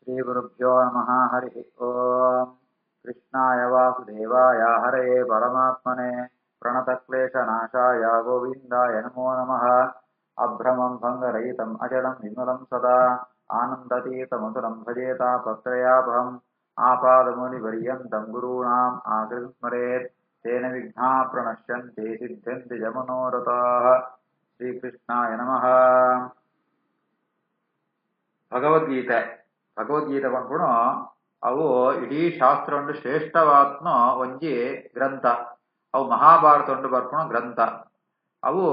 श्रीगुरुभ्यो नमः। हरिः ओम्। कृष्णाय वासुदेवाय हरये परमात्मने प्रणतक्लेशनाशाय गोविन्दाय नमो नमः। अभ्रमं भङ्गरहितम् अजडं विमलं सदा आनन्दतीतमधुरं भजेता पत्रयापहम् आपादमूलिपर्यन्तं गुरूणाम् आकृतिं स्मरेत् तेन विघ्नाः प्रणश्यन्ति सिद्ध्यन्ति च मनोरथाः। श्रीकृष्णाय नमः। ಭಗವದ್ಗೀತೆ ಬಂದ್ಬಿಡು ಅವು ಇಡೀ ಶಾಸ್ತ್ರ ಒಂದು ಶ್ರೇಷ್ಠವಾತ್ನ ಒಂಜಿ ಗ್ರಂಥ. ಅವು ಮಹಾಭಾರತ ಒಂದು ಬರ್ಪುಣ ಗ್ರಂಥ. ಅವು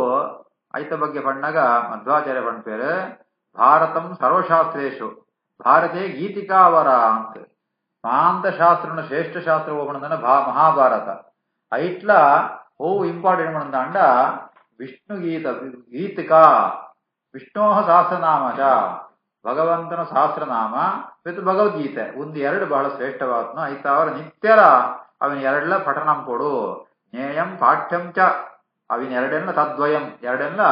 ಐತ ಬಗ್ಗೆ ಪಣ್ಣಗ ಮಧ್ವಾಚಾರ್ಯ ಪಂಡ್ಪೇರು ಭಾರತಂ ಸರ್ವಶಾಸ್ತ್ರೇಶು ಭಾರತೆ ಗೀತಿಕಾವರ ಅಂತ ಮಹಾಂತ ಶಾಸ್ತ್ರ ಶ್ರೇಷ್ಠ ಶಾಸ್ತ್ರ ಹೋಗ್ಬಂದ ಮಹಾಭಾರತ ಐಟ್ಲ ಓ ಇಂಪಾರ್ಟೆಂಟ್ ಬಂದ ಅಂಡ ವಿಷ್ಣು ಗೀತಿಕಾ ವಿಷ್ಣೋ ಸಹಸ್ರನಾಮಚ ಭಗವಂತನ ಸಹಸ್ರನಾಮ ಮತ್ತು ಭಗವದ್ಗೀತೆ ಒಂದು ಎರಡು ಬಹಳ ಶ್ರೇಷ್ಠವಾದ್ನು ಐತ ಅವರ ನಿತ್ಯರ ಅವಿನ ಎರಡೆಲ್ಲ ಪಠನಂ ಕೊಡು ಜ್ಞೇಯಂ ಪಾಠ್ಯಂ ಚ ಅವಿನ ಎರಡೆಲ್ಲ ತದ್ವಯಂ ಎರಡೆಲ್ಲ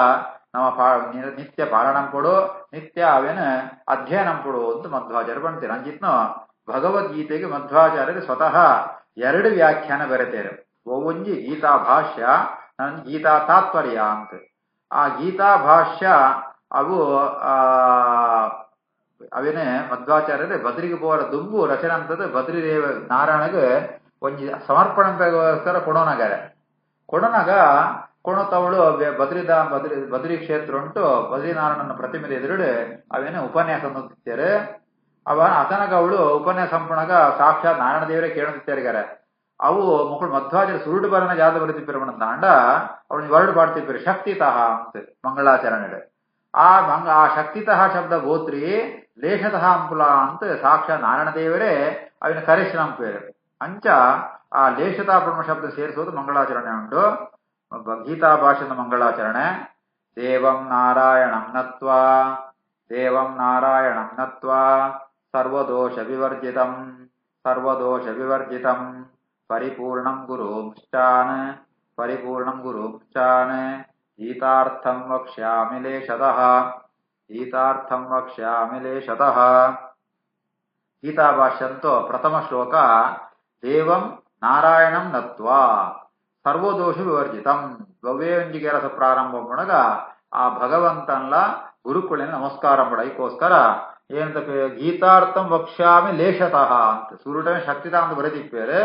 ನಮ್ಮ ನಿತ್ಯ ಪಾಲನಂ ಕೊಡು ನಿತ್ಯ ಅವೇನ ಅಧ್ಯಯನಂ ಕೊಡು ಅಂತ ಮಧ್ವಾಚಾರ್ಯ ಬಂತೀರ ಅಂಜಿತ್ನು ಭಗವದ್ಗೀತೆಗೆ ಮಧ್ವಾಚಾರ್ಯರು ಸ್ವತಃ ಎರಡು ವ್ಯಾಖ್ಯಾನ ಬರೆತೇರು. ಒಂಜಿ ಗೀತಾ ಭಾಷ್ಯ ನನ್ ಗೀತಾ ತಾತ್ಪರ್ಯ ಅಂತ. ಆ ಗೀತಾ ಭಾಷ್ಯ ಅವು ಅವೇನೆ ಮಧ್ವಾಚಾರ್ಯರೇ ಬದ್ರಿಗೆ ಪೋರ ದುಂಬು ರಚನೆ ಅಂತದ್ದು ಬದ್ರಿ ದೇವ ನಾರಾಯಣಗೆ ಒಂಜಿ ಸಮರ್ಪಣೆಗೋಸ್ಕರ ಕೊಡೋನಾಗ ಕೊಣತವಳು ಬದ್ರಿ ಕ್ಷೇತ್ರ ಉಂಟು ಬದ್ರಿನಾರಾಯಣನ ಪ್ರತಿಮೆ ಎದುರುಡೆ ಅವೇನೆ ಉಪನ್ಯಾಸ ನೋಡ್ತಿದ್ದಾರೆ. ಅವ ಅತನಗ ಅವಳು ಉಪನ್ಯಾಸ ಸಂಪಣಗ ಸಾಕ್ಷಾತ್ ನಾರಾಯಣ ದೇವರೇ ಕೇಳುತ್ತಿದ್ದಾರೆ. ಅವು ಮಕ್ಕಳು ಮಧ್ವಾಚಾರ್ಯ ಸುರುಡು ಬರನ ಜಾದ ಬರೀತಿಪ್ಪಿರ ಅಂಡ ಅವಳು ವರ್ಡ್ ಪಾಡ್ತಿಪ್ಪಿರು ಶಕ್ತಿತಃ ಅಂತ ಮಂಗಳಾಚರಣೆ. ಆ ಶಕ್ತಿತಃ ಶಬ್ದ ಗೋತ್ರಿ ಲೇಷತಃ ಅಂಪುಲ ಅಂತ ಸಾಕ್ಷಾತ್ ನಾರಾಯಣ ದೇವರೇ ಅವಿನ ಕರೆಕ್ಷನ್ ಅಂಪೇರು. ಅಂಚ ಆ ಲೇಷತಾ ಬ್ರಹ್ಮ ಶಬ್ದ ಸೇರಿಸೋದು ಮಂಗಳಾಚರಣೆ ಉಂಟು. ಗೀತಾ ಭಾಷೆಯ ಮಂಗಳಾಚರಣೆ ದೇವಂ ನಾರಾಯಣಂ ನತ್ವಾ ಸರ್ವದೋಷ ವಿವರ್ಜಿತಂ ಪರಿಪೂರ್ಣಂ ಗುರುಂಶ್ಚಾನ್ ಗೀತಾರ್ಥಂ ವಕ್ಷ್ಯಾಮಿ ಲೇಷತಃ. ಗೀತಾ ಭಾಷ್ಯಂತೋ ಪ್ರಥಮ ಶ್ಲೋಕ ದೇವಂ ನಾರಾಯಣಂ ನತ್ವಾ ಸರ್ವದೋಷ ವಿವರ್ಜಿತಂ ಗವ್ಯಂಜಿಗೆ ರಸ ಪ್ರಾರಂಭ ಮಾಡಗ ಆ ಭಗವಂತನ್ಲ ಗುರುಕುಳಿನ ನಮಸ್ಕಾರ ಮಾಡೈಕೋಸ್ಕರ ಏನಂತ ಗೀತಾರ್ಥಂ ವಕ್ಷ್ಯಾಮಿ ಲೇಷತಃ ಅಂತ ಸೂರ್ಯನ ಶಕ್ತಿತ ಅಂತ ಬರೆದಿಪ್ಪೇರು.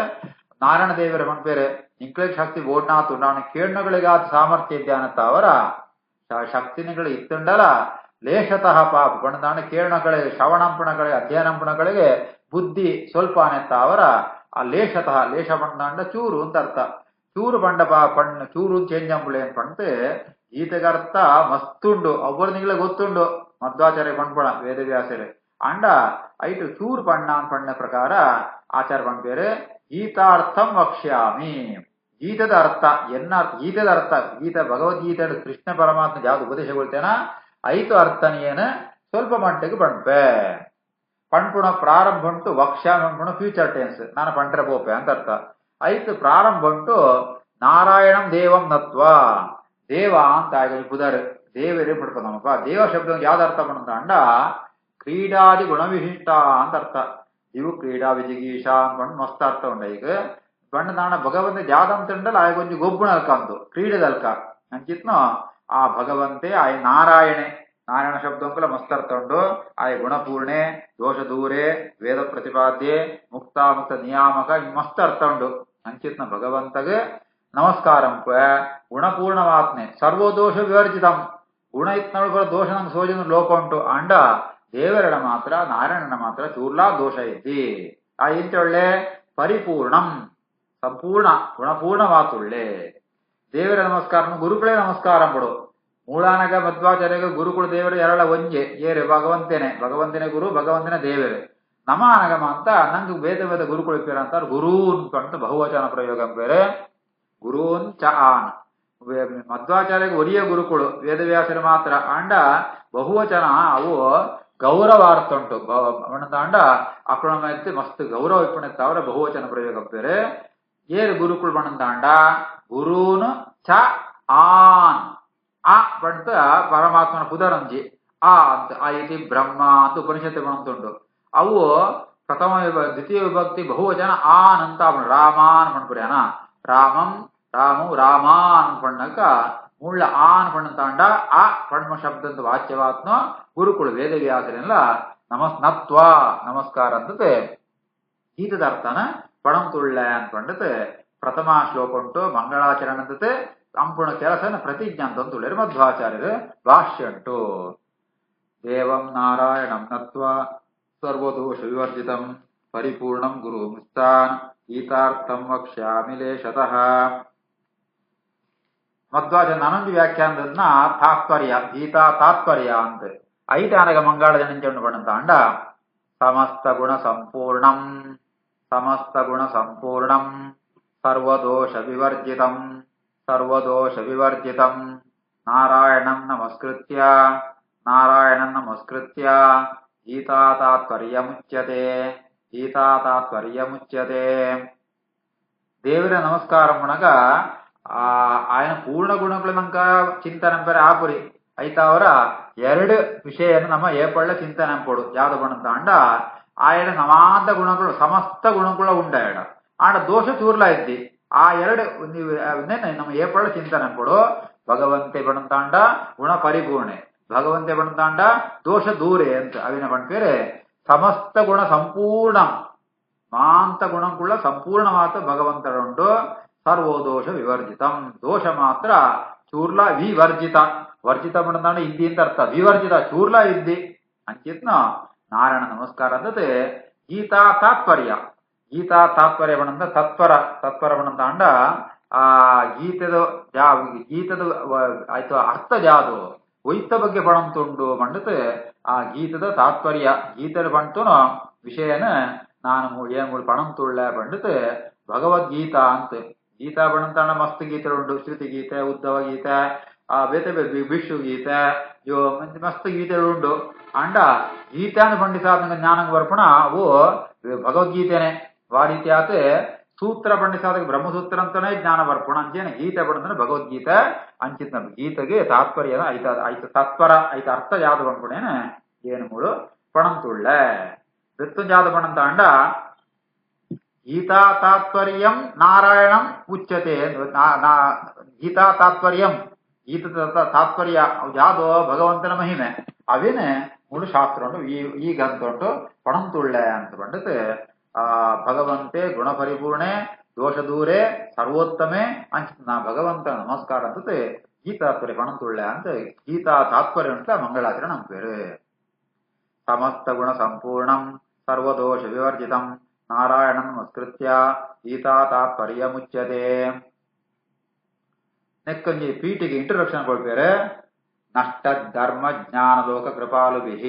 ನಾರಾಯಣ ದೇವರ ಪಂಪೇರು ನಿಂಕ್ಳಿಗೆ ಶಕ್ತಿ ಓಡ್ನಾತು ನಾನು ಕೇಳ್ನಗಳಿಗಾದ ಸಾಮರ್ಥ್ಯ ಇದ್ದಾನಂತ ಅವರ ಶಕ್ತಿನಿಗಳು ಇತ್ತುಂಡಲ ಲೇಷತಃ ಪಾಪ ಪಣದಾಣ ಕೇಳ್ನಗಳಿಗೆ ಶ್ರವಣಂಪಣಗಳಿಗೆ ಅಧ್ಯಯನಂಪಣಗಳಿಗೆ ಬುದ್ಧಿ ಸ್ವಲ್ಪ ಅನೆತ್ತ ಅವರ ಆ ಲೇಷತಃ ಲೇಷ ಪಂಡ ಚೂರು ಅಂತ ಅರ್ಥ. ಚೂರು ಪಂಡ ಪಣ್ಣ ಚೂರು ಚೇಂಜ್ ಅಂಪುಳೆ ಅಂತ ಪಂಡ್ತೆ ಗೀತೆಗರ್ಥ ಮಸ್ತುಂಡು ಒಬ್ಬರು ನಿಂಗ್ಳೆ ಗೊತ್ತುಂಡು ಮಧ್ವಾಚಾರ್ಯ ಪಂಡ್ಪಣ ವೇದವ್ಯಾಸರೇ ಅಂಡ ಐಟು ಚೂರು ಪಣ್ಣ ಪಣ್ಣ ಪ್ರಕಾರ ಆಚಾರ ಪಂಡ್ಪೇರು ಗೀತಾರ್ಥಂ ವಕ್ಷ್ಯಾಮಿ ಗೀತದ ಅರ್ಥ ಗೀತದ ಅರ್ಥ ಗೀತ ಭಗವದ್ಗೀತೆ ಕೃಷ್ಣ ಪರಮಾತ್ಮ ಯಾವ್ದು ಉಪದೇಶಗೊಳ್ತೇನ ಐತು ಅರ್ಥನೇನ ಸ್ವಲ್ಪ ಮಟ್ಟಿಗೆ ಪಂಡ್ಪೆ ಪಂಡ್ಪುಣ ಪ್ರಾರಂಭ ಉಂಟು ವಕ್ಷ್ಯಾಮಿ ಪಂಡ್ಪುಣ ಫ್ಯೂಚರ್ ಟೆನ್ಸ್ ನಾನು ಪಂಡ್ರೆ ಬೋಪೆ ಅಂತ ಅರ್ಥ. ಐತು ಪ್ರಾರಂಭ ಉಂಟು ನಾರಾಯಣಂ ದೇವಂ ನತ್ವಾ ದೇವ ಅಂತ ಆಗ ಪುದರ್ ದೇವರೇ ಪಡ್ಪ ನಮ್ಮಪ್ಪ ದೇವ ಶಬ್ದ ಯಾವ್ದು ಅರ್ಥ ಪಂಡ ಅಂಡ ಕ್ರೀಡಾದಿ ಗುಣವಿಶಿಷ್ಟ ಅಂತ ಅರ್ಥ. ಇವು ಕ್ರೀಡಾ ವಿಜಿಗೀಷ ಅಂದ್ಕೊಂಡು ಮಸ್ತ್ ಅರ್ಥ ಉಂಡ ಈಗ ಬಣ್ಣ ನಾಣ ಭಗವಂತ ಜಾದಂತ ಉಂಡಲ್ಲ ಆಗ ಒಂಜಿ ಗೊಬ್ಬುಣ ಅಲ್ಕ ಅಂತು ಕ್ರೀಡೆದಲ್ಕ ಅಂಚಿತ್ನು ಆ ಭಗವಂತೆ ಆಯ್ ನಾರಾಯಣ ಶಬ್ದ ಅಂಕಲ ಮಸ್ತ್ ಅರ್ಥ ಉಂಡು ಆಯ್ ಗುಣಪೂರ್ಣೆ ದೋಷ ದೂರೆ ವೇದ ಪ್ರತಿಪಾದ್ಯೆ ಮುಕ್ತ ನಿಯಾಮಕ ಮಸ್ತ್ ಅರ್ಥ ಉಂಡು. ಅಂಚಿತ್ನ ಭಗವಂತಗೆ ನಮಸ್ಕಾರಂ ಗುಣಪೂರ್ಣವಾತ್ನೆ ಸರ್ವದೋಷ ವಿವರ್ಜಿತಂ ಗುಣ ಇತ್ನೊಳಗ ದೋಷ ನಂಗೆ ಸೋಜನ ಲೋಕ ಉಂಟು ಅಂಡ ದೇವರಡ ಮಾತ್ರ ನಾರಾಯಣನ ಮಾತ್ರ ಚೂರ್ಲಾ ದೋಷ ಇದ್ದಿ ಆ ಇಂಚೊಳ್ಳೆ ಪರಿಪೂರ್ಣಂ ಸಂಪೂರ್ಣ ಗುಣಪೂರ್ಣವಾತುಳ್ಳೆ ದೇವರ ನಮಸ್ಕಾರ ಗುರುಗಳೇ ನಮಸ್ಕಾರ ಬಿಡು ಮೂಳಾನಗ ಮಧ್ವಾಚಾರ್ಯಗ ಗುರುಗಳು ದೇವರು ಎರಳ ಒಂಜೆ ಏರೆ ಭಗವಂತನೇ ಗುರು ಭಗವಂತನ ದೇವರು ನಮಾನಗಮ ಅಂತ ನಂಗೆ ವೇದ ಗುರುಗಳು ಇಪ್ಪೇರ ಅಂತಾರೆ ಗುರೂನ್ ಕಂಡು ಬಹುವಚನ ಪ್ರಯೋಗ ಬೇರೆ ಗುರೂನ್ ಚ ಆನ್ ಮಧ್ವಾಚಾರ್ಯಗೆ ಒರಿಯ ಗುರುಗಳು ವೇದವ್ಯಾಸರು ಮಾತ್ರ ಅಂಡ ಬಹುವಚನ ಅವು ಗೌರವಾರ್ಥ ಉಂಟು ಅಂಡ ಅಕ್ರಮ ಎತ್ತಿ ಮಸ್ತ್ ಗೌರವ ಇಪ್ಪಣೆತ್ತ ಅವರ ಬಹುವಚನ ಪ್ರಯೋಗ ಬೇರೆ ಏರು ಗುರುಕುಳು ಬಣ್ಣಂತಾಂಡ ಗುರೂನು ಚ ಆನ್ ಆ ಪಂತ ಪರಮಾತ್ಮನ ಪುದರಂಜಿ ಆ ಅಂತ ಆ ಇತಿ ಬ್ರಹ್ಮ ಅಂತ ಉಪನಿಷತ್ತು ಬಂತುಂಟು ಅವು ಪ್ರಥಮ ದ್ವಿತೀಯ ವಿಭಕ್ತಿ ಬಹುವಚನ ಆನ್ ಅಂತ ರಾಮಾನ್ ಪಣ್ಪುರ್ಯಾನ ರಾಮಂ ರಾಮು ರಾಮಾನ್ ಪಣ್ಣಕ ಮುಳ್ಳ ಆನ್ ಪಣ್ಣಂತಾಂಡ ಆ ಪಣ್ಮ ಶಬ್ದಂತ ವಾಚ್ಯವಾತ್ನೋ ಗುರುಕುಳು ವೇದವ್ಯಾಸರೆಲ್ಲ ನತ್ವ ನಮಸ್ಕಾರ ಅಂತತೆ ಗೀತದ ಅರ್ಥನ ಪಣಂ ತುಳ್ಳೆ ಅನ್ಕೊಂಡತೆ ಪ್ರಥಮ ಶ್ಲೋಕ ಉಂಟು ಮಂಗಳಾಚರಣೆ ಅಂತತೆ ಸಂಪೂರ್ಣ ಕೆಲಸನ ಪ್ರತಿಜ್ಞಾ ಅಂತ ತುಳ್ಳಿರು ಮಧ್ವಾಚಾರ್ಯರು ಭಾಷ್ಯ ಉಂಟು. ದೇವಂ ನಾರಾಯಣಂ ನತ್ವಾ ಸರ್ವದೋಷ ವಿವರ್ಜಿತಂ ಪರಿಪೂರ್ಣಂ ಗುರು ಮುಕ್ತಾನ್ ಗೀತಾರ್ಥಂ ವಕ್ಷ್ಯಾಮಿ ಲೇಷತಃ. ಮಧ್ವಾಚಾರ್ಯ ನಾನೊಂದು ವ್ಯಾಖ್ಯಾನದನ್ನ ತಾತ್ಪರ್ಯ ಗೀತಾ ತಾತ್ಪರ್ಯ ಅಂತ ಐತಾನಗ ಮಂಗಳ ಜನಿಂಚಂಡು ಪಡಂತಾಂಡ ಸಮಸ್ತ ಗುಣ ಸಂಪೂರ್ಣಂ ಸರ್ವದೋಷ ವಿವರ್ಜಿತಂ ನಾರಾಯಣಂ ನಮಸ್ಕೃತ್ಯ ಗೀತಾ ತಾತ್ಪರ್ಯಮುಚ್ಯತೆ. ದೇವರ ನಮಸ್ಕಾರ ಮುಣಗ ఆయన ಪೂರ್ಣ ಗುಣಗಳಂಕ ಚಿಂತನೆ ಆಪುರಿ ಐತಾವರ ಎರಡು ವಿಷಯ ನಮ್ಮ ಏಪಳ್ಳ ಚಿಂತನೆ ಕೊಡು ಯಾವ್ದು ಬಣ್ಣಂತ ಅಂಡ ఆయన ಸಮಾಂತ ಗುಣಗಳು ಸಮಸ್ತ ಗುಣಗಳ ಉಂಡ ಆಡ ದೋಷ ಚೂರ್ಲ ಇದ್ದಿ ಆ ಎರಡು ನಮ್ಮ ಏಪಳ್ಳ ಚಿಂತನೆ ಕೊಡು ಭಗವಂತೆ ಬಣ್ಣಂತಾಂಡ ಗುಣ ಪರಿಪೂರ್ಣೆ ಭಗವಂತೆ ಬಣ್ಣಂತಾಂಡ ದೋಷ ದೂರೆ ಅಂತ ಅವಿನ ಪಣ್ಪೇರೆ ಸಮಸ್ತ ಗುಣ ಸಂಪೂರ್ಣ ಮಾಂತ ಗುಣಗಳ ಸಂಪೂರ್ಣವಾದ ಭಗವಂತರುಂಡು ಸರ್ವೋದೋಷ ವಿವರ್ಜಿತಂ ದೋಷ ಮಾತ್ರ ಚೂರ್ಲ ವಿವರ್ಜಿತ ವರ್ಜಿತ ಬಣ್ಣದಾಂಡ ಇದ್ದಿ ಅಂತ ಅರ್ಥ ವಿವರ್ಜಿತ ಚೂರ್ಲ ಇದ್ದಿ ಅಂಚಿತ್ನ ನಾರಾಯಣ ನಮಸ್ಕಾರ ಅಂದತೆ ಗೀತಾ ತಾತ್ಪರ್ಯ ಬಣ್ಣಂದ ತತ್ಪರ ಬಣ್ಣದಾಂಡ ಆ ಗೀತದ ಆಯ್ತು ಅರ್ಥ ಜಾದು ಒಯ್ತ ಬಗ್ಗೆ ಪಣಂತುಂಡು ಮಂಡತೆ ಆ ಗೀತದ ತಾತ್ಪರ್ಯ ಗೀತದ ಪಣ್ತುನು ವಿಷಯನ ನಾನು ಏನ್ ಪಣಂತುಳ್ಳ ಪಂಡತೆ ಭಗವದ್ಗೀತಾ ಅಂತ ಗೀತಾ ಬಣ್ಣಂತಾಂಡ ಮಸ್ತ್ ಗೀತೆಗಳು ಶ್ರುತಿ ಗೀತೆ ಉದ್ದವ ಗೀತೆ ಬೇತೆ ಭಿಕ್ಷು ಗೀತೆ ಮಸ್ತ್ ಗೀತೆಗಳು ಅಂಡ ಗೀತಾನ ಪಂಡಿಸಾದ ಜ್ಞಾನ ಬರ್ಪಣ ಅವು ಭಗವದ್ಗೀತೆನೆ ಆ ರೀತಿ ಆತೆ ಸೂತ್ರ ಪಂಡಿಸಾದ ಬ್ರಹ್ಮಸೂತ್ರ ಅಂತಾನೆ ಜ್ಞಾನ ಬರ್ಪಣ ಅಂಚೇನೆ ಗೀತೆ ಪಡಂದ್ರೆ ಭಗವದ್ಗೀತೆ ಅಂಚಿತ್ ನಮ್ ಗೀತೆಗೆ ತಾತ್ಪರ್ಯ ಐತ ತತ್ಪರ ಐತ ಅರ್ಥ ಯಾವ್ದು ಬಂದ್ಬಿಡೇನೆ ಏನು ಮೂಳು ಪಣಂತುಳ್ಳೆ ಋತುಜಾದ ಪಣಂತಾಂಡ ಗೀತಾ ತಾತ್ಪರ್ಯಂ ನಾರಾಯಣಂ ಉಚ್ಯತೆ ಗೀತಾ ತಾತ್ಪರ್ಯಂ ಗೀತದ ತಾತ್ಪರ್ಯ ಯಾವ್ದೋ ಭಗವಂತನ ಮಹಿಮೆ ಅವೇನೆ ಮೂಳು ಶಾಸ್ತ್ರ ಉಂಟು ಈ ಗ್ರಂಥ ಉಂಟು ಪಣಂತುಳ್ಳೆ ಅಂತ ಬಂಡತೆ ಭಗವಂತೆ ಗುಣ ಪರಿಪೂರ್ಣೆ ದೋಷ ದೂರೆ ಸರ್ವೋತ್ತಮೆ ಅಂಚ ನಾ ಭಗವಂತ ನಮಸ್ಕಾರ ಅಂತತೆ ಗೀತಾತ್ಪರ್ಯ ಪಣಂತುಳ್ಳೆ ಅಂತ ಗೀತಾ ತಾತ್ಪರ್ಯ ಅಂತ ಮಂಗಳಾಚರಣೆ ನಮ್ಮ ಪೇರು. ಸಮಸ್ತ ಗುಣ ಸಂಪೂರ್ಣಂ ಸರ್ವದೋಷ ವಿವರ್ಜಿತಂ ನಾರಾಯಣಂ ನಮಸ್ಕೃತ್ಯ ಗೀತಾ ತಾತ್ಪರ್ಯ ಮುಚ್ಯತೆ. ನೆಕ್ಕೊಂಜಿ ಪೀಟಿಗೆ ಇಂಟ್ರೊಡಕ್ಷನ್ ಕೊಡ್ಬೇರೆ. ನಷ್ಟ ಧರ್ಮ ಜ್ಞಾನ ಲೋಕ ಕೃಪಾಲುಭಿಃ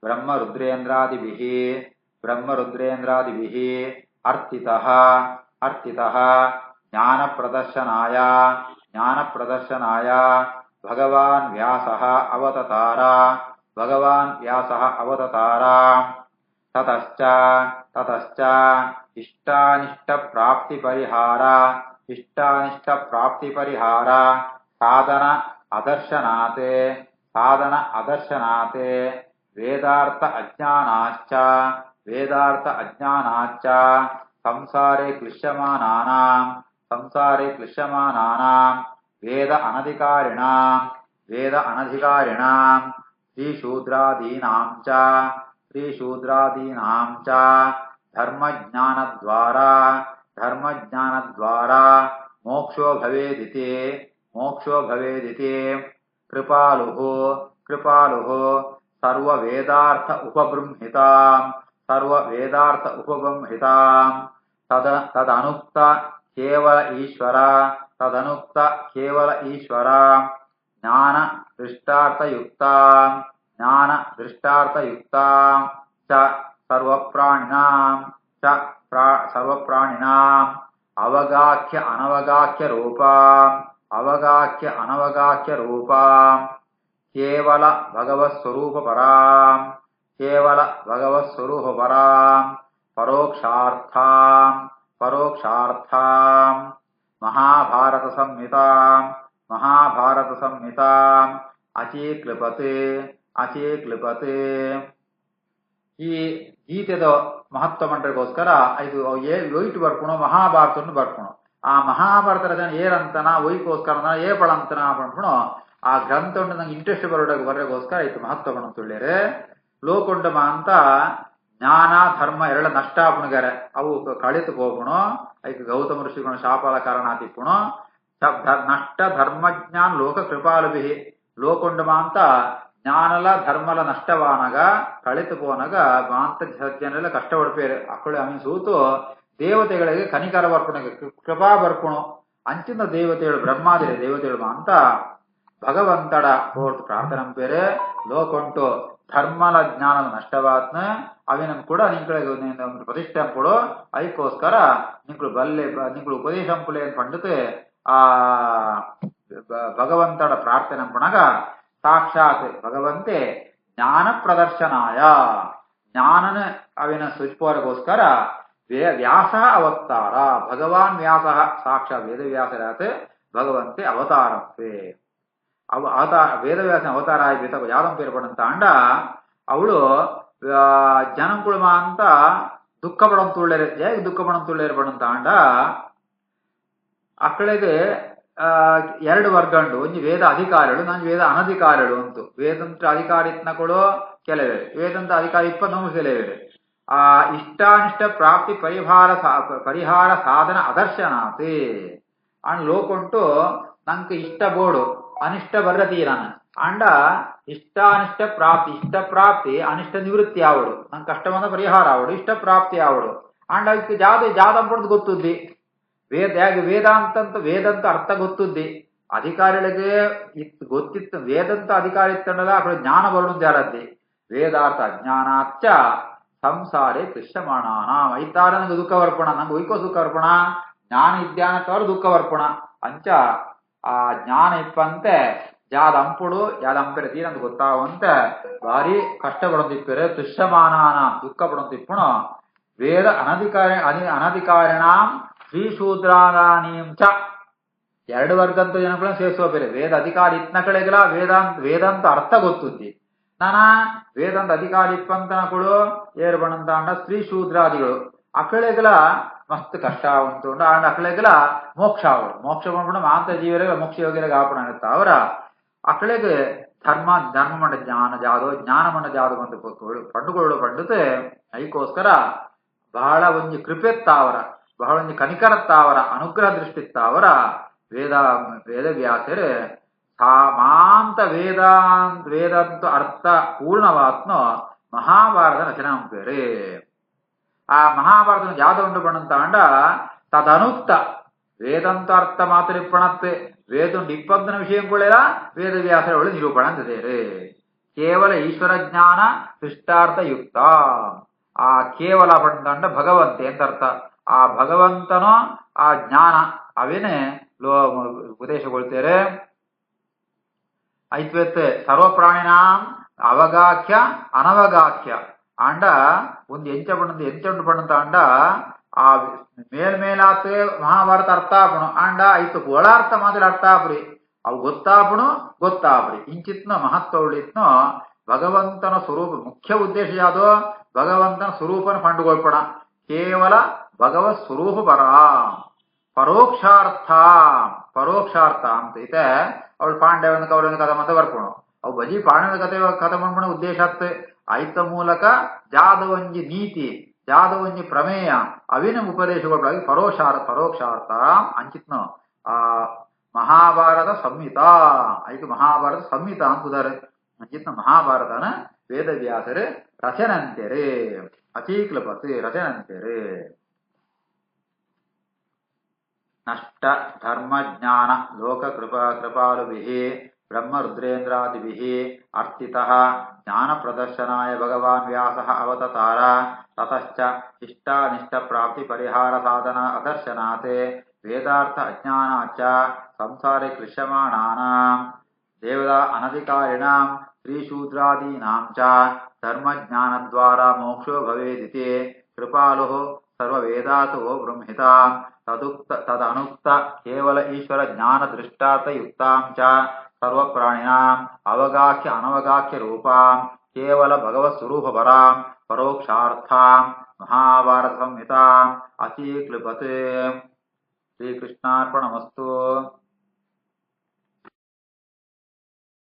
ಬ್ರಹ್ಮ ರುದ್ರೇಂದ್ರಾದಿಭಿಃ ಅರ್ಥಿತಃ ಜ್ಞಾನ ಪ್ರದರ್ಶನಾಯ ಭಗವಾನ್ ವ್ಯಾಸಃ ಅವತತಾರ ತತಶ್ಚ ಇಷ್ಟಾನಿಷ್ಟ ಪ್ರಾಪ್ತಿ ಪರಿಹಾರ ಸಾಧನ ಅದರ್ಶನಾತೆ ವೇದಾರ್ಥ ಅಜ್ಞಾನಾಚ್ಚ ಸಂಸಾರೇ ಕ್ಲಿಶ್ಯಮಾನಾನಾಂ ವೇದ ಅನಧಿಕಾರಿಣಾಂ ಶ್ರೀಶೂದ್ರಾದೀನಾಂ ಚ ಧರ್ಮಜ್ಞಾನದ್ವಾರಾ ಮೋಕ್ಷೋ ಭವೇದಿತಿ ಕೃಪಾಲುಃ ಸರ್ವವೇದಾರ್ಥ ಉಪಬೃಂಹಿತಾಂ ತದನುಕ್ತ ಕೇವಲ ಈಶ್ವರ ಜ್ಞಾನ ದೃಷ್ಟಾರ್ಥಯುಕ್ತಾಂ ಚ ಸರ್ವಪ್ರಾಣಿನಾಂ ಅವಗಾಖ್ಯ ಅನವಗಾಖ್ಯ ರೂಪಾಂ ಕೇವಲ ಭಗವತ್ಸ್ವರೂಪಪರಾಂ ಪರೋಕ್ಷಾರ್ಥಾಂ ಮಹಾಭಾರತ ಸಂಹಿತಾಂ ಅಚೀಕ್ಲಪತೆ ಅಚೇಕ್ಲಿಪತ್. ಈ ಗೀತೆದ ಮಹತ್ವ ಮಂಡ್ರಿಗೋಸ್ಕರ ಇದು ಒಯ್ಟು ಬರ್ಪುಣು ಮಹಾಭಾರತವನ್ನು ಬರ್ಪುಣು. ಆ ಮಹಾಭಾರತ ರಚನೆ ಏರಂತನ ಒಯ್ಕೋಸ್ಕರ ಏ ಪಳಂತನ ಪಂಪುಣು ಆ ಗ್ರಂಥ ಉಂಟು ನಂಗೆ ಇಂಟ್ರೆಸ್ಟ್ ಬರೋಗೋಸ್ಕರ ಇದು ಮಹತ್ವ ಬಣ ತುಳ್ಳಿರೆ. ಲೋಕೊಂಡಮ ಅಂತ ಜ್ಞಾನ ಧರ್ಮ ಎರಡ ನಷ್ಟ ಆಪುಣಗಾರೆ ಅವು ಕಳಿತು ಹೋಗುಣು. ಅದಕ್ಕೆ ಗೌತಮ ಋಷಿಗಳು ಶಾಪಾಲ ಕಾರಣ ತಿಪ್ಪುಣು. ನಷ್ಟ ಧರ್ಮಜ್ಞಾನ ಲೋಕ ಕೃಪಾಲುಭಿ. ಲೋಕೊಂಡಮ ಅಂತ ಜ್ಞಾನಲ ಧರ್ಮಲ ನಷ್ಟವಾನಗ ಕಳಿತು ಪೋನಗ ಮಾಂತ ಸಜ್ಜನೆಲ್ಲ ಕಷ್ಟಪಡ್ಪೇರು. ಅಕ್ಕಳು ಅಮೀನ್ ಸೂತು ದೇವತೆಗಳಿಗೆ ಕನಿಕರ ಬರ್ಪುಣ ಕೃಪಾ ಬರ್ಪುಣು. ಅಂಚಿನ ದೇವತೆಗಳು ಬ್ರಹ್ಮಾದಿ ದೇವತೆಗಳು ಅಂತ ಭಗವಂತಡ ಕೋರ್ಟ್ ಪ್ರಾರ್ಥನೆ ಪೇರೆ. ಲೋಕೊಂಟು ಧರ್ಮಲ ಜ್ಞಾನದ ನಷ್ಟವಾತ್ನ ಅವಿನ ಕೂಡ ನಿಂಕಳಿಗೆ ಪ್ರತಿಷ್ಠಂಪುಡು. ಅದಕ್ಕೋಸ್ಕರ ನಿಂಕಳು ಬಲ್ಲೆ ನಿಂಕಳು ಉಪದೇಶಂಪುಲೆ ಪಂಡಿತೆ ಆ ಭಗವಂತಡ ಪ್ರಾರ್ಥನೆ ಪುಣಗ ಸಾಕ್ಷಾತ್ ಭಗವಂತೆ ಜ್ಞಾನ ಪ್ರದರ್ಶನಾಯ ಜ್ಞಾನನ ಅವಿನ ಸುಚ್ಪೋರಗೋಸ್ಕರ ವ್ಯಾಸ ಅವತಾರ. ಭಗವಾನ್ ವ್ಯಾಸ ಸಾಕ್ಷಾತ್ ವೇದವ್ಯಾಸರಾತ್ ಭಗವಂತೆ ಅವತಾರಂತೆ. ವೇದವ್ಯಾಸನ ಅವತಾರ ಆಯ್ತು ಯಾದಂ ಪೇರು ಪಡಂತ ಅಂಡ ಅವಳು ಜನಂಕುಳುಮ ಅಂತ ದುಃಖ ಪಡಂತುಳ್ಳೇರು ಹೇಗೆ ದುಃಖ ಪಡಂತುಳ್ಳೇರು ಪಡಂತ ಅಂಡ ಅಕ್ಕಳಿಗೆ ಎರಡು ವರ್ಗಂಡು. ಒಂಜಿ ವೇದ ಅಧಿಕಾರಿಗಳು ನಾನು ವೇದ ಅನಧಿಕಾರಿಗಳು ಅಂತು. ವೇದಂತ ಅಧಿಕಾರಿತ್ನ ಕೊಡು ಕೆಲವೇರು, ವೇದಂತ ಅಧಿಕಾರಿ ಇಪ್ಪತ್ತೊಂದು ಕೆಲವೇರು. ಆ ಇಷ್ಟಾನಿಷ್ಟ ಪ್ರಾಪ್ತಿ ಪರಿಹಾರ ಸಾಧನ ಅದರ್ಶನಾತಿ ಅಂಡ್ ಲೋಕೊಂಟು ನಂಗೆ ಇಷ್ಟ ಬೋಡು ಅನಿಷ್ಟ ಬರ್ರತೀರನ ಅಂಡ ಇಷ್ಟಾನಿಷ್ಟ ಪ್ರಾಪ್ತಿ ಇಷ್ಟ ಪ್ರಾಪ್ತಿ ಅನಿಷ್ಟ ನಿವೃತ್ತಿ ಆವಡು. ನಂಗೆ ಕಷ್ಟವಾದ ಪರಿಹಾರ ಆವಡು ಇಷ್ಟ ಪ್ರಾಪ್ತಿ ಆವಡು ಅಂಡ್ ಅದಕ್ಕೆ ಜಾದಂಪಡ್ದು ಗೊತ್ತುದ್ದಿ. ವೇದಂತ ಅರ್ಥ ಗೊತ್ತುದ್ದಿ. ಅಧಿಕಾರಿಗಳಿಗೆ ಇತ್ತು ಗೊತ್ತಿತ್ತು ವೇದಂತ ಅಧಿಕಾರಿ ಇತ್ತಂಡಲ್ಲ ಅక్కడ ಜ್ಞಾನ ಬರೋಣ ಜಾರದ್ದಿ. ವೇದಾರ್ಥ ಅಜ್ಞಾನಾಚ್ಚ ಸಂಸಾರೇ ಕೃಷ್ಯಮಾಣಾನ ಐತಾರ ನಂಗೆ ದುಃಖ ವರ್ಪಣ ನಂಗೆ ಒಯ್ಕೋ ದುಃಖ ವರ್ಪಣ. ಜ್ಞಾನ ಇದ್ಯಾನಕ್ಕವರು ದುಃಖ ವರ್ಪಣ ಅಂಚ ಆ ಜ್ಞಾನ ಇಪ್ಪಂತೆ ಯಾದಂಪುಡು ಯಾದಂಪೆರೆ ತೀರಂತ ಗೊತ್ತಾವಂತೆ ಭಾರಿ ಕಷ್ಟ ಪಡೊಂದಿಪ್ಪೆರೆ. ತುಷ್ಯಮಾನಾನ ದುಃಖ ಪಡೊಂದಿಪ್ಪುಣು. ವೇದ ಅನಧಿಕಾರಿಣಾಂ ಶ್ರೀಶೂದ್ರಾದಾನೀಂ ಚ ಎರಡು ವರ್ಗಂತ ಜನಗಳನ್ನ ಸೇರಿಸುವ ಬೇರೆ. ವೇದ ಅಧಿಕಾರಿ ಇತ್ನ ಕಡೆಗೆಲ್ಲ ವೇದಾಂತ ಅರ್ಥ ಗೊತ್ತುದ್ದಿ. ನಾನ ವೇದಾಂತ ಅಧಿಕಾರಿ ಇಪ್ಪಂತನಗಳು ಏರು ಬಣಂತ ಅಂಡ ಸ್ತ್ರೀ ಶೂದ್ರಾದಿಗಳು ಅಕಳೆಗಳ ಮಸ್ತ್ ಕಷ್ಟ ಉಂಟು ಅಂಡ್ ಅಕಳೆಗಳ ಮೋಕ್ಷ ಅವಳು ಮೋಕ್ಷ ಬಂದ್ಬಿಟ್ಟು ಮಾಂತ ಜೀವರಿಗೆ ಮೋಕ್ಷ ಯೋಗಿರಿಗೆ ಆಪಣ ಇರುತ್ತ ಅವರ ಅಕಳೆಗೆ ಧರ್ಮಮಂಡ ಜ್ಞಾನಮಂಡ ಜಾದು ಬಂದು ಪಂಡುಗಳು ಪಂಡುತ್ತೆ. ಅದಕ್ಕೋಸ್ಕರ ಬಹಳ ಒಂಜಿ ಕೃಪೆತ್ತಾವರ ಬಹಳ ಒಂಜಿ ಕನಿಕರತ್ತಾವರ ಅನುಗ್ರಹ ದೃಷ್ಟಿತ್ತಾವರ ವೇದವ್ಯಾಸರು ಮಾಂತ ವೇದಂತ ಅರ್ಥ ಪೂರ್ಣವಾತ್ನು ಮಹಾಭಾರತ ರಚನೆ ಅಂಪೇರೆ. ಆ ಮಹಾಭಾರತ ಯಾವ್ದು ಉಂಟು ಬಣ್ಣಂತ ಅಂಡ ತದನುಕ್ತ ವೇದಂತ ಅರ್ಥ ಮಾತರಿಪ್ಪಣತ್ತೆ ವೇದುಂಡು ಇಪ್ಪತ್ತನ ವಿಷಯಂಗಳೇಲ ವೇದವ್ಯಾಸರ ಒಳ್ಳೆ ನಿರೂಪಣ ಅಂದಿದ್ದೇರೆ. ಕೇವಲ ಈಶ್ವರ ಜ್ಞಾನ ಕೃಷ್ಟಾರ್ಥ ಯುಕ್ತ. ಆ ಕೇವಲ ಪಂಡ ಭಗವಂತೆ ಅಂತ ಅರ್ಥ. ಆ ಭಗವಂತನೋ ಆ ಜ್ಞಾನ ಅವೇನೆ ಉಪದೇಶಗೊಳ್ತೇರೆ. ಐತ್ವೆತ್ತೆ ಸರ್ವ ಪ್ರಾಣಿನಾಂ ಅವಗಾಖ್ಯ ಅನವಗಾಖ್ಯ ಅಂಡ ಒಂದು ಎಂಚುಂಡು ಪಣ್ಣಂತ ಅಂಡ ಆ ಮೇಲ್ಮೇಲಾತ್ ಮಹಾಭಾರತ ಅರ್ಥ ಆಪುಣು ಅಂಡ ಐತು ಒಳಾರ್ಥ ಮಾತ್ರ ಅರ್ಥ ಆಪ್ರಿ ಅವು ಗೊತ್ತಾಪ್ರಿ ಇಂಚಿತ್ನ ಮಹತ್ವ ಉಳಿತ್ನೋ ಭಗವಂತನ ಸ್ವರೂಪ ಮುಖ್ಯ ಉದ್ದೇಶ ಯಾವುದು ಭಗವಂತನ ಸ್ವರೂಪನ ಪಂಡುಗೊಳ್ಪಣ ಕೇವಲ ಭಗವತ್ ಸ್ವರೂಪ ಬರ ಪರೋಕ್ಷಾರ್ಥ ಅಂತ ಐತೆ ಅವಳು ಪಾಂಡವನ ಕೌರವನ ಕಥೆ ಮತ್ತೆ ಬರ್ಕೊಣು ಅವು ಬಜಿ ಪಾಂಡವನ ಕಥೆ ಮಾಡ್ಕೊಳ ಉದ್ದೇಶ ಐತ ಮೂಲಕ ಜಾದವಂಜಿ ನೀತಿ ಜಾದವಂಜಿ ಪ್ರಮೇಯ ಅವಿನ ಉಪದೇಶಗಳಾಗಿ ಪರೋಕ್ಷಾರ್ಥ ಅಂಚಿತ್ನು ಆ ಮಹಾಭಾರತ ಸಂಹಿತ ಐದು ಮಹಾಭಾರತ ಸಂಹಿತ ಅಂತುದಾರೆ ಅಂಚಿತ್ನ ಮಹಾಭಾರತನ ವೇದವ್ಯಾಸರು ರಚನೆ ಅಂತಾರೆ ಅಚೀಕ್ಲಪತಿ ರಚನೆ ಅಂತಾರೆ. ನಷ್ಟ ಧರ್ಮ ಜ್ಞಾನ ಲೋಕ ಕೃಪಾಲುಭಿಃ ಬ್ರಹ್ಮ ರುದ್ರೇಂದ್ರಾದಿಭಿಃ ಅರ್ಥಿತಃ ಜ್ಞಾನ ಪ್ರದರ್ಶನಾಯ ಭಗವಾನ್ ವ್ಯಾಸಃ ಅವತತಾರ ತತಶ್ಚ ಇಷ್ಟಾನಿಷ್ಟ ಪ್ರಾಪ್ತಿ ಪರಿಹಾರ ಸಾಧನ ಅದರ್ಶನಾತ್ ವೇದಾರ್ಥ ಅಜ್ಞಾನಾಚ್ಚ ಸಂಸಾರೇ ಕ್ಲಿಶ್ಯಮಾಣಾನಾಂ ದೇವದ ಅನಧಿಕಾರಿಣಾಂ ಶ್ರೀಶೂದ್ರಾದೀನಾಂ ಚ ಧರ್ಮಜ್ಞಾನದ್ವಾರ ಮೋಕ್ಷೋ ಭವೇದಿತಿ ಕೃಪಾಲುಃ ಸರ್ವವೇದಾತೋ ಬ್ರಹ್ಮಿತ ತದನುಕ್ತ ಕೇವಲ ಈಶ್ವರ ಜ್ಞಾನ ದೃಷ್ಟಾರ್ಥ ಯುಕ್ತಾಂ ಚ ಸರ್ವಪ್ರಾಣಿನಾಂ ಅವಗಾಖ್ಯ ಅನವಗಾಖ್ಯ ರೂಪಾಂ ಕೇವಲ ಭಗವತ್ ಸ್ವರೂಪ ಪರಾಂ ಪರೋಕ್ಷಾರ್ಥಾಂ ಮಹಾಭಾರತ ಸಂಹಿತಾಂ ಅಚೀಕ್ಲಿಪತೆ. ಶ್ರೀಕೃಷ್ಣಾರ್ಪಣಮಸ್ತು.